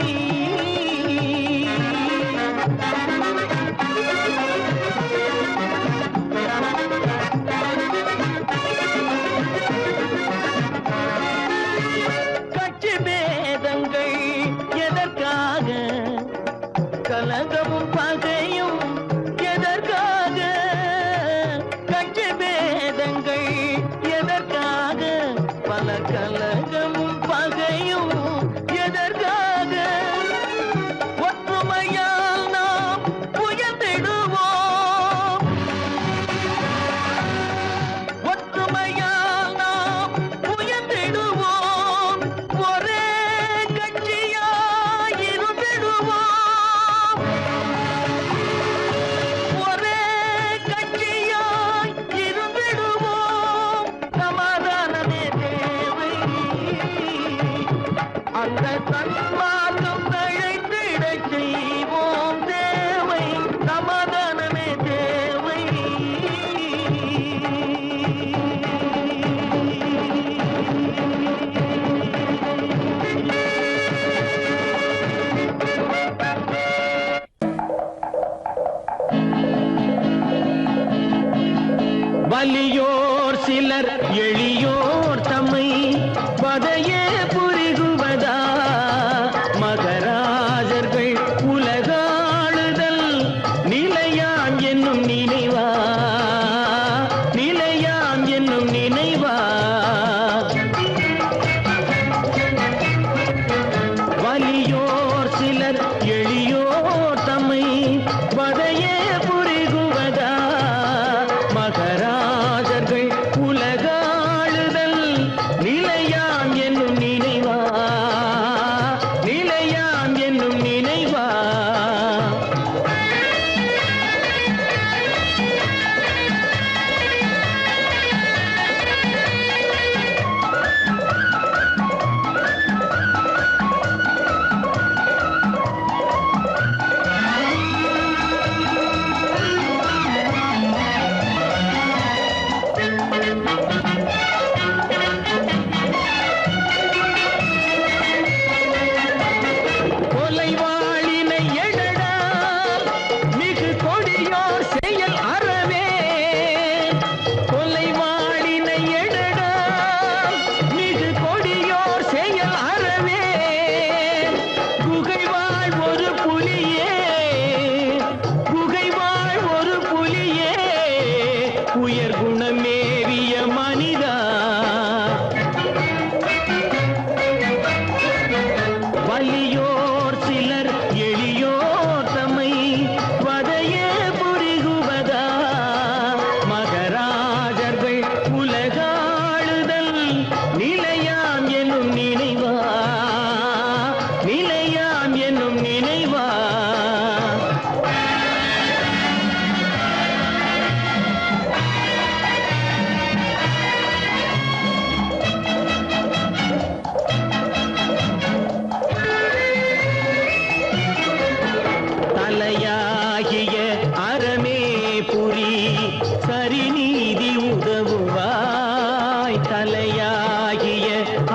கட்சி பேதங்கள் எதற்காக, கலகமும் பகையும் எதற்காக. கட்சி பேதங்கள் எதற்காக, பல கலகமும் பகையும் எதற்காக. ஒற்றுமையால் நாம் உயர்ந்திடுவோம், ஒற்றுமையால் நாம் உயர்ந்திடுவோம். ஒரே கட்சியாய் இருந்திடுவோம், ஒரே கட்சியாய் இருந்திடுவோம். சமாதானமே தேவை, அந்த சன்மார்க்கம் தழைத்திடச் செய்வோம் தேவை, சமாதானமே தேவை. வலியோர் சிலர் எளியோர் தம்மை பதையே புரிகுவதா. மகராஜர்கள் உலகாளுதல் நிலையாம் என்னும் நினைவா, நிலையாம் என்னும் நினைவா. வலியோர் சிலர் எளியோர் தம்மை பதையே புரிகுவதா. மகராஜர்கள் உலகாளுதல் நிலையாம் என்னும் நினைவா, நிலையாம் என்னும் நினைவா.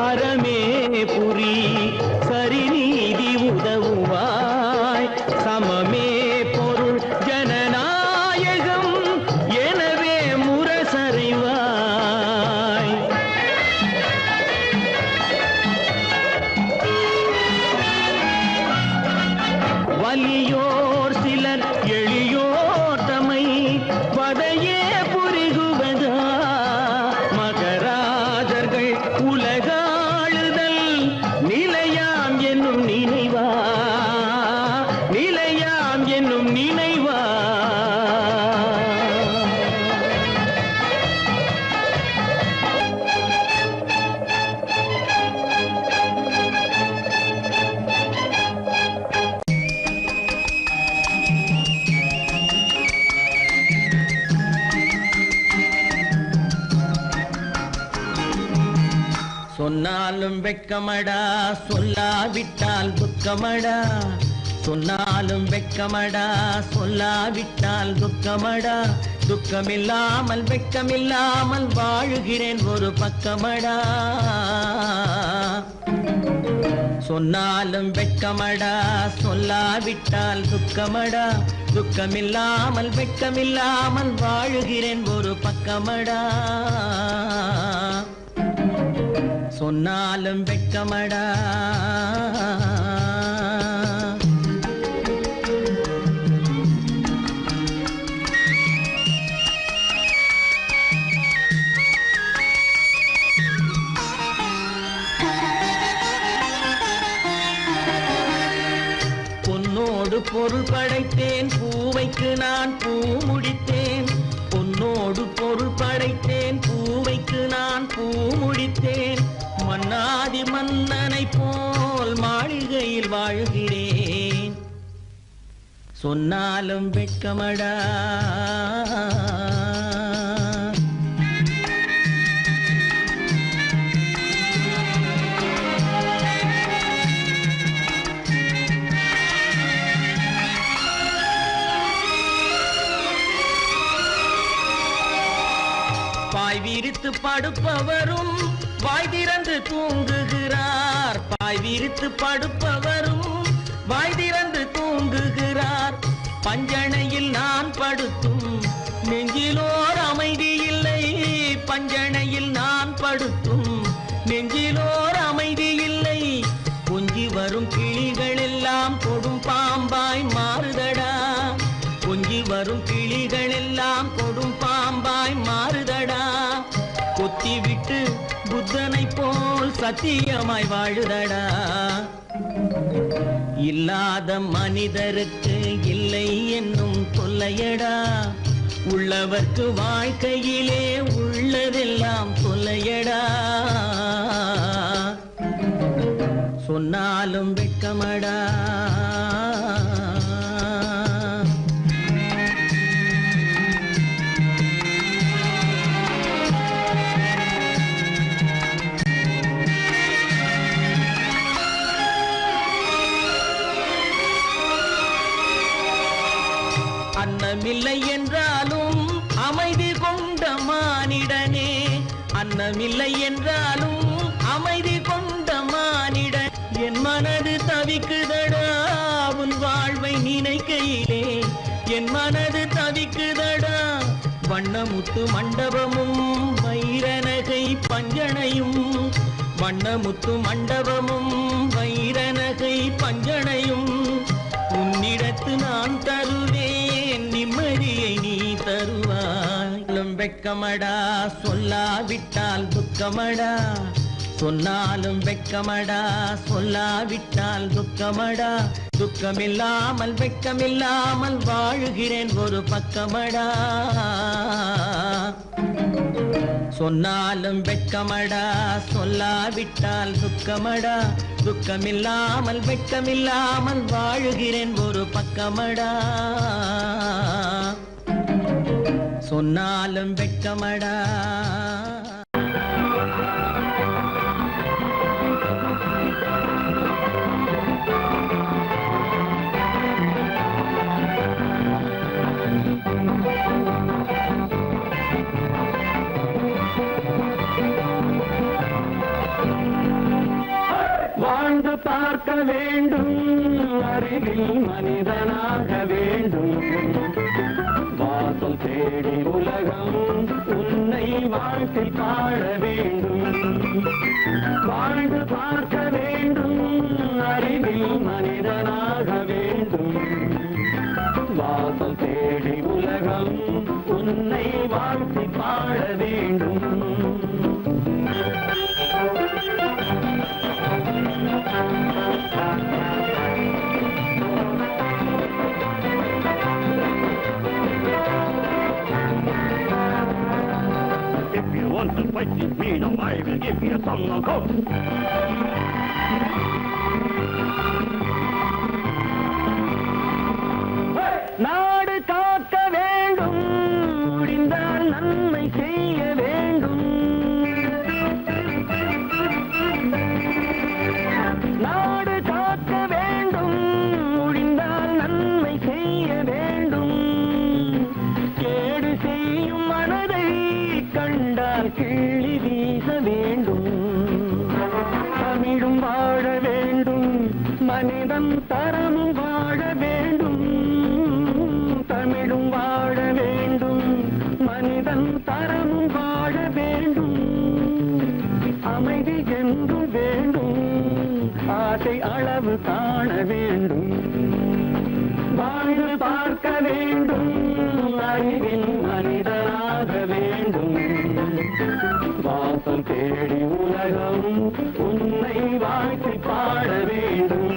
அறமே புரி சரிநீதி உதவுவாய் சமமே பொருள் ஜனநாயகம் எனவே முரசறைவாய் வலியோர் சிலர் எளியோர் தமை வதையே புரிகுவதா மகராஜர்கள் உலகாளுதல் நிலையாம் என்னும் நினைவா நிலையாம் என்னும் நினைவா சொன்னாலும் வெட்கமடா சொல்லாவிட்டால் துக்கமடா சொன்னாலும் வெட்கமடா சொல்லாவிட்டால் துக்கமடா துக்கமில்லாமல் வெட்கமில்லாமல் வாழுகிறேன் ஒரு பக்கமடா சொன்னாலும் வெட்கமடா சொல்லாவிட்டால் துக்கமடா துக்கமில்லாமல் வெட்கமில்லாமல் வாழுகிறேன் ஒரு பக்கமடா சொன்னாலும் வெட்கமடா பொன்னோடு பொருள் படைத்தேன் பூவைக்கு நான் பூ முடித்தேன் பொன்னோடு பொருள் படைத்தேன் பூவைக்கு நான் பூ முடித்தேன் மன்னாதி மன்னனை போல் மாளிகையில் வாழ்கிறேன் சொன்னாலும் வெட்கமடா பாய் விரித்து படுப்பவரும் வாய் திறந்து தூங்குகிறார் பாய் விரித்து படுப்பவரும் வாய் திறந்து தூங்குகிறார் பஞ்சணையில் நான் படுத்தும் நெஞ்சிலோர் அமைதி இல்லை பஞ்சணையில் நான் படுத்தும் நெஞ்சிலோர் அமைதி இல்லை கொஞ்சி வரும் கிளிகள் எல்லாம் கொடும் பாம்பாய் மாறுதடா கொஞ்சி வரும் கிளிகள் எல்லாம் கொடும் பாம்பாய் மாறுதடா கொத்தி விட்டு புத்தனை போல் சத்தியமாய் வாழுதடா இல்லாத மனிதருக்கு இல்லை என்னும் தொல்லையடா உள்ளவர்க்கு வாழ்க்கையிலே உள்ளதெல்லாம் தொல்லையடா சொன்னாலும் வெட்கமடா அன்னமில்லை என்றாலும் அமைதி கொண்ட மானிடனே அன்னமில்லை என்றாலும் அமைதி கொண்ட மானிடன் என் மனது தவிக்குதடா உன் வாழ்வை நினைக்கையிலே என் மனது தவிக்குதடா வண்ணமுத்து மண்டபமும் வைரநகை பஞ்சனையும் வண்ணமுத்து மண்டபமும் வைரநகை பஞ்சனையும் உன்னிடத்து நான் தருவேன் நிம்மதியை நீ தருவாய் வெட்கமடா சொல்லாவிட்டால் துக்கமடா சொன்னாலும் வெட்கமடா சொல்லாவிட்டால் துக்கமடா துக்கமில்லாமல் வெட்கமில்லாமல் வாழுகிறேன் ஒரு பக்கமடா சொன்னாலும் வெட்கமடா சொல்லாவிட்டால் துக்கமடா துக்கமில்லாமல் வெட்கமில்லாமல் வாழுகிறேன் ஒரு பக்கமடா சொன்னாலும் வெட்கமடா வாழ்ந்து பார்க்க வேண்டும், அறிவில் மனிதனாக வேண்டும். வாசல் தேடி உலகம் உன்னை வாழ்த்தி பாட வேண்டும். வாழ்ந்து பார்க்க வேண்டும், அறிவில் மனிதனாக வேண்டும். வாசல் தேடி உலகம் உன்னை வாழ்த்தி பாட வேண்டும். If you want to fight with me now, I will give you some of course. நாடு காக்க வேண்டும், முடிந்தால் நன்மை செய்ய வேண்டும். நாடு காக்க வேண்டும், முடிந்தால் நன்மை செய்ய வேண்டும். கேடு செய்யும் மனதை கண்டால் கிள்ளி வீச வேண்டும். தமிழும் வாழ வேண்டும், மனிதன் தரமும் வாழ வேண்டும். தமிழும் வாழ வேண்டும், மனிதன் தரமும் வாழ வேண்டும். அமைதி என்றும் வேண்டும், ஆசை அளவு காண வேண்டும். வாழ்ந்து பார்க்க வேண்டும், அறிவில் மனிதனாக வேண்டும். வாசம் தேடி உலகம் உன்னை வாழ்த்தி பாட வேண்டும்.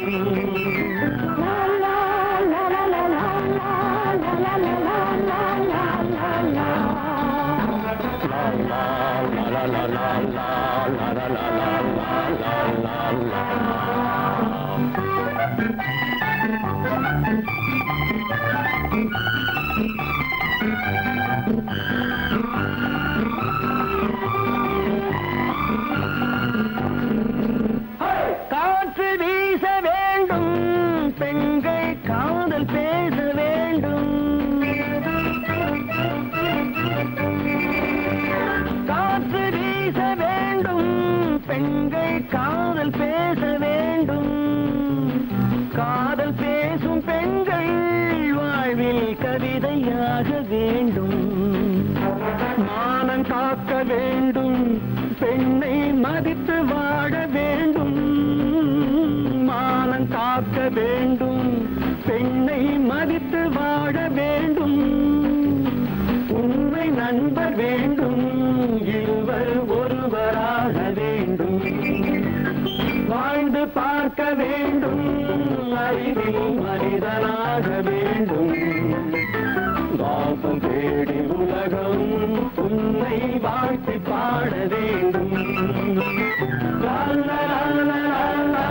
காற்று வீச வேண்டும், பெண்கள் காதல் பேச வேண்டும். காற்று வீச வேண்டும், பெண்கள் காதல் பேச வேண்டும். காதல் பேசும் பெண்கள் வாழ்வில் கவிதையாக வேண்டும். மானம் காக்க வேண்டும், பெண்ணை மதித்து வாழ வேண்டும். மானம் காக்க வேண்டும், பெண்ணை மதித்து வாழ வேண்டும். உண்மை நண்பர் வேண்டும், இருவர் ஒருவராக வேண்டும். வாழ்ந்து பார்க்க வேண்டும், அறிவில் மனிதனாக வேண்டும். வாசம் தேடி உலகம் உன்னை வாழ்த்தி பாட வேண்டும். லா லா லா லா லா லா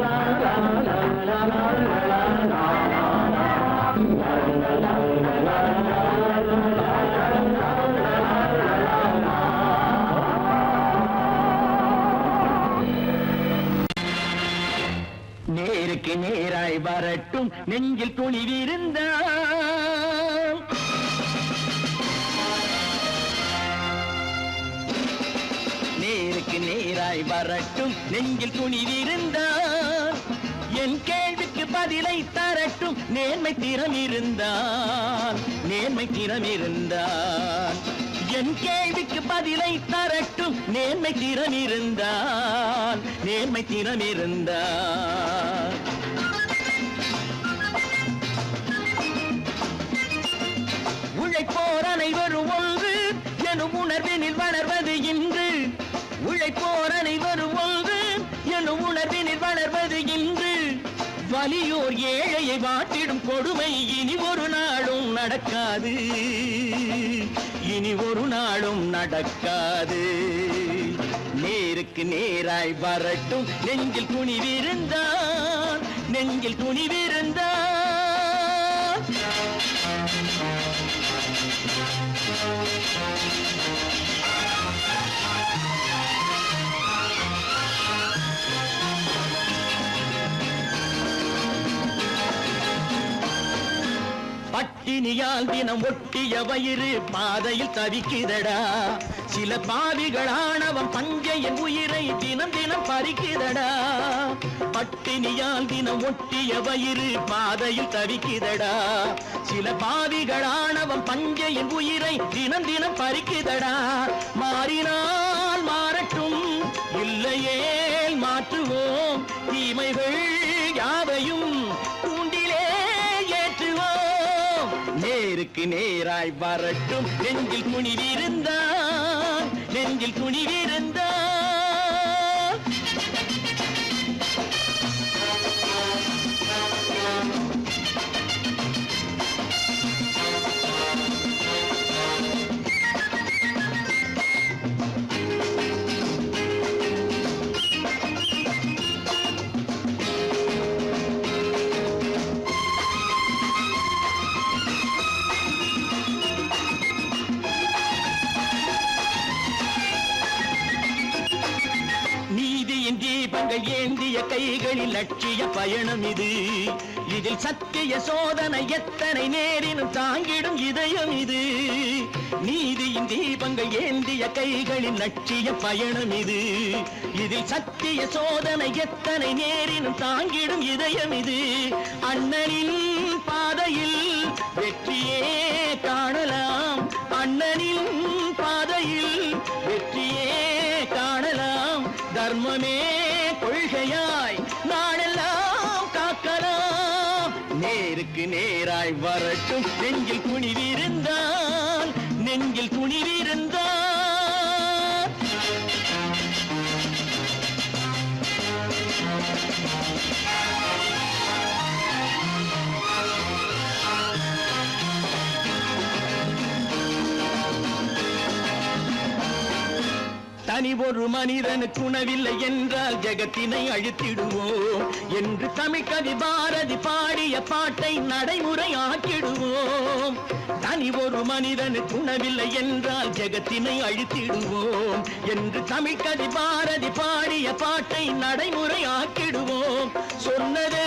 லா லா லா லா. நேருக்கு நேராய் வரட்டும், நெஞ்சில் துணிவிருந்தால். நேருக்கு நேராய் வரட்டும், நெஞ்சில் துணிவிருந்தால். என் கேள்விக்கு பதிலை தரட்டும், நேர்மை திறம் இருந்தால். நேர்மை திறம் இருந்தால் என் கேள்விக்கு பதிலை தரட்டும், நேர்மை திறம் இருந்தால். நேர்மை திறம் இருந்தால் உழைப்போர் அனைவரும் ஒன்று எனும் உணர்வினில் வளர்வது இன்று. உழைப்போர் அனைவரும் ஒன்று எனும் உணர்வினில் வளர்வது இன்று. வலியோர் ஏழையை வாட்டிடும் கொடுமை இனி ஒரு நாளும் நடக்காது. இனி ஒரு நாளும் நடக்காது. நேருக்கு நேராய் வரட்டும், நெஞ்சில் துணிவிருந்தால். நெஞ்சில் துணிவிருந்தால் பட்டினியால் தினம் ஒட்டிய வயிறு பாதையில் தவிக்குதடா. சில பாவிகளானவன் பஞ்சையின் உயிரை தினம் தினம் பறிக்குதடா. பட்டினியால் தினம் ஒட்டிய வயிறு பாதையில் தவிக்குதடா. சில பாவிகளானவன் பஞ்சையின் உயிரை தினம் தினம் பறிக்குதடா. மாறினால் மாறட்டும், இல்லையே மாற்றுவோம், தீமைகள் யாவையும் கூண்டிலே ஏற்றுவோம். நேருக்கு நேராய் வரட்டும், நெஞ்சில் துணிவிருந்தான், நெஞ்சில் துணிவிருந்தான். தீபங்கள் ஏந்திய கைகளில் லட்சிய பயணம் இது. இதில் சத்திய சோதனை எத்தனை நேரினும் தாங்கிடும் இதயம் இது. நீதியின் தீபங்கள் ஏந்திய கைகளில் லட்சிய பயணம் இது. இதில் சத்திய சோதனை எத்தனை நேரினும் தாங்கிடும் இதயம் இது. அண்ணனின் பாதையில் வெற்றியே காணலாம், அண்ணனின் பாதையில் வெற்றியே காணலாம். தர்மமே கொள்கையாய் நாடெல்லாம் காக்கலாம். நேருக்கு நேராய் வரட்டும், நெஞ்சில் துணிவிருந்தான், நெஞ்சில் துணிவிருந்தான். தனி ஒரு மனிதனுக்கு உணவில்லை என்றால் ஜெகத்தினை அழித்திடுவோம் என்று தமிழ்கவி பாரதி பாடிய பாட்டை நடைமுறையாக்கிடுவோம். தனி ஒரு மனிதனுக்கு உணவில்லை என்றால் ஜெகத்தினை அழித்திடுவோம் என்று தமிழ்கவி பாரதி பாடிய பாட்டை நடைமுறையாக்கிடுவோம். சொன்னதை